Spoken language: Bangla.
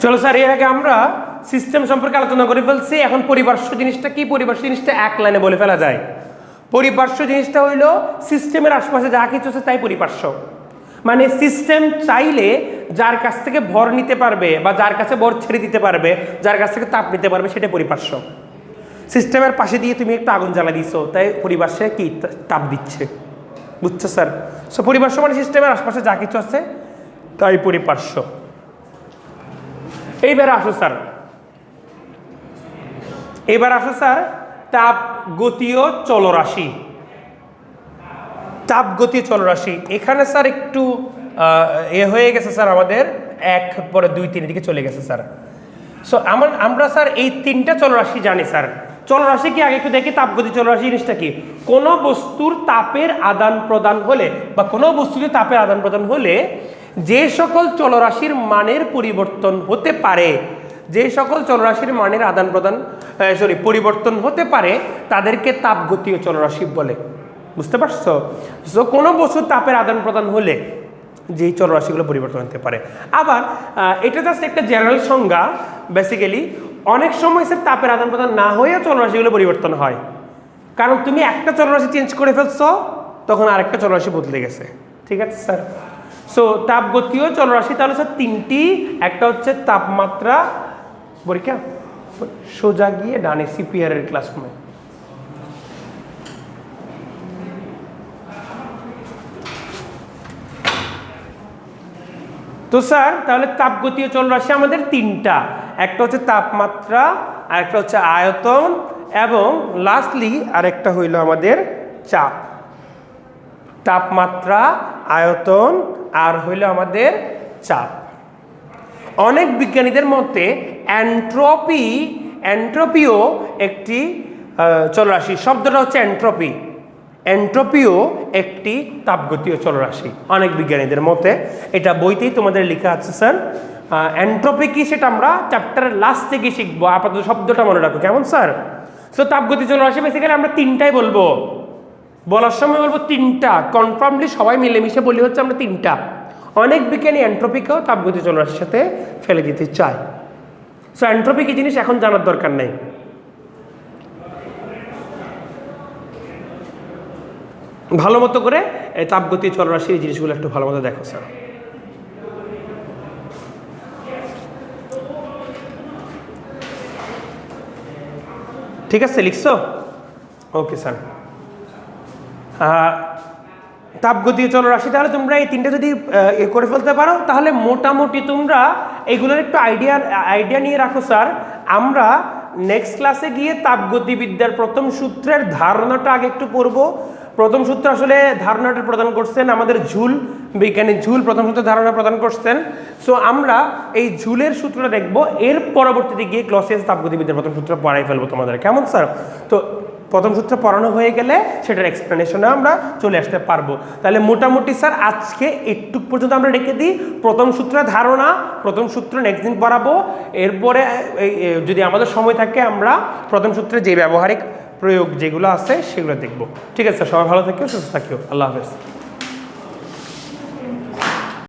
চলো স্যার, এর আগে আমরা সিস্টেম সম্পর্কে আলোচনা করে ফেলছি। এখন পরিপার্শ্ব জিনিসটা কি? পরিপার্শ্ব জিনিসটা এক লাইনে বলে ফেলা যায়। পরিপার্শ্ব জিনিসটা হইল সিস্টেমের আশপাশে যা কিছু আছে তাই পরিপার্শ্ব। মানে সিস্টেম চাইলে যার কাছ থেকে ভর নিতে পারবে বা যার কাছে ভর ছেড়ে দিতে পারবে, যার কাছ থেকে তাপ নিতে পারবে, সেটা পরিপার্শ্ব। সিস্টেমের পাশে দিয়ে তুমি একটা আগুন জ্বালা দিছো, তাই পরিপার্শ্বে কি তাপ দিচ্ছে। বুঝছো স্যার? সো পরিপার্শ্ব মানে সিস্টেমের আশপাশে যা কিছু আছে তাই পরিপার্শ্ব। এইবার আসো স্যার, তাপ গতীয় চলরাশি। তাপ গতীয় চলরাশি এখানে স্যার একটু হয়ে গেছে স্যার, আমাদের 1 পরে 2 3 দিকে চলে গেছে স্যার। সো আমরা স্যার এই 3টা চলরাশি জানি স্যার। চলরাশি কি আগে একটু দেখি। তাপগতি চলরাশি জিনিসটা কি? কোনো বস্তুর তাপের আদান প্রদান হলে বা কোনো বস্তুতে তাপের আদান প্রদান হলে যে সকল চলরাশির মানের পরিবর্তন হতে পারে, যে সকল চলরাশির মানের আদান প্রদান পরিবর্তন হতে পারে তাদেরকে তাপগতীয় চলরাশি বলে। বুঝতে পারছো? সো কোনো বস্তুর তাপের আদান প্রদান হলে যেই চলরাশিগুলো পরিবর্তন হতে পারে। আবার এটা জাস্ট একটা জেনারেল সংজ্ঞা। বেসিক্যালি অনেক সময় স্যার তাপের আদান প্রদান না হয়ে চলরাশিগুলো পরিবর্তন হয়, কারণ তুমি একটা চলরাশি চেঞ্জ করে ফেলছো, তখন আরেকটা চলরাশি বদলে গেছে। ঠিক আছে স্যার? সো তাপগতীয় চলরাশি তাহলে স্যার 3টি। একটা হচ্ছে তাপমাত্রা, পরীক্ষা সোজা গিয়ে ডানে সিপিআর এর ক্লাসরুমে। তো স্যার তাহলে তাপগতীয় চলরাশি আমাদের 3টা। একটা হচ্ছে তাপমাত্রা, আরেকটা হচ্ছে আয়তন, এবং লাস্টলি আরেকটা হইল আমাদের চাপ। তাপমাত্রা, আয়তন আর হইল আমাদের চাপ। অনেক বিজ্ঞানীদের মতে এন্ট্রপিও একটি চলরাশি। শব্দটা হচ্ছে এন্ট্রপি। এন্ট্রপিও একটি তাপগতীয় চলরাশি অনেক বিজ্ঞানীদের মতে। এটা বইতেই তোমাদের লেখা আছে স্যার। এন্ট্রপি কি সেটা আমরা চ্যাপ্টারের লাস্ট থেকে শিখবো। আপাতত শব্দটা মনে রাখো, কেমন স্যার? সো তাপগতীয় চলরাশি বেসিক্যালি আমরা 3টাই বলবো। বলার সময় বলবো 3টা, কনফার্মলি সবাই মিলেমিশে বলি হচ্ছে আমরা 3টা। অনেক বিজ্ঞানী এন্ট্রপিকেও তাপগতীয় চলরাশির সাথে ফেলে দিতে চায়। সো এন্ট্রপি কি জিনিস এখন জানার দরকার নেই। ভালো মতো করে তাপগতীয় চলরাশির এই জিনিসগুলো একটু ভালো মতো দেখো স্যার। ঠিক আছে, লিখছো? Okay sir. তাপগতীয় চলরাশি তাহলে তোমরা এই 3টা যদি করে ফেলতে পারো তাহলে মোটামুটি তোমরা এগুলোর একটু আইডিয়া নিয়ে রাখো স্যার। আমরা নেক্সট ক্লাসে গিয়ে তাপগতিবিদ্যার প্রথম সূত্রের ধারণাটা আগে একটু পড়বো। প্রথম সূত্র আসলে ধারণাটা প্রদান করছেন আমাদের ঝুল, বিজ্ঞানী ঝুল প্রথম সূত্রের ধারণা প্রদান করছেন। সো আমরা এই ঝুলের সূত্রটা দেখবো, এর পরবর্তীতে গিয়ে ক্লসিয়াস তাপগতিবিদ্যার প্রথম সূত্র পড়াই ফেলবো তোমাদের, কেমন স্যার? তো প্রথম সূত্র পড়ানো হয়ে গেলে সেটার এক্সপ্লেনেশনে আমরা চলে আসতে পারবো। তাহলে মোটামুটি স্যার আজকে একটু পর্যন্ত আমরা রেখে দিই। প্রথম সূত্রের ধারণা, প্রথম সূত্র নেক্সট দিন পড়াবো। এরপরে যদি আমাদের সময় থাকে আমরা প্রথম সূত্রে যে ব্যবহারিক প্রয়োগ যেগুলো আছে সেগুলো দেখবো। ঠিক আছে স্যার, সবাই ভালো থাকিও, সুস্থ থাকিও। আল্লাহ হাফেজ।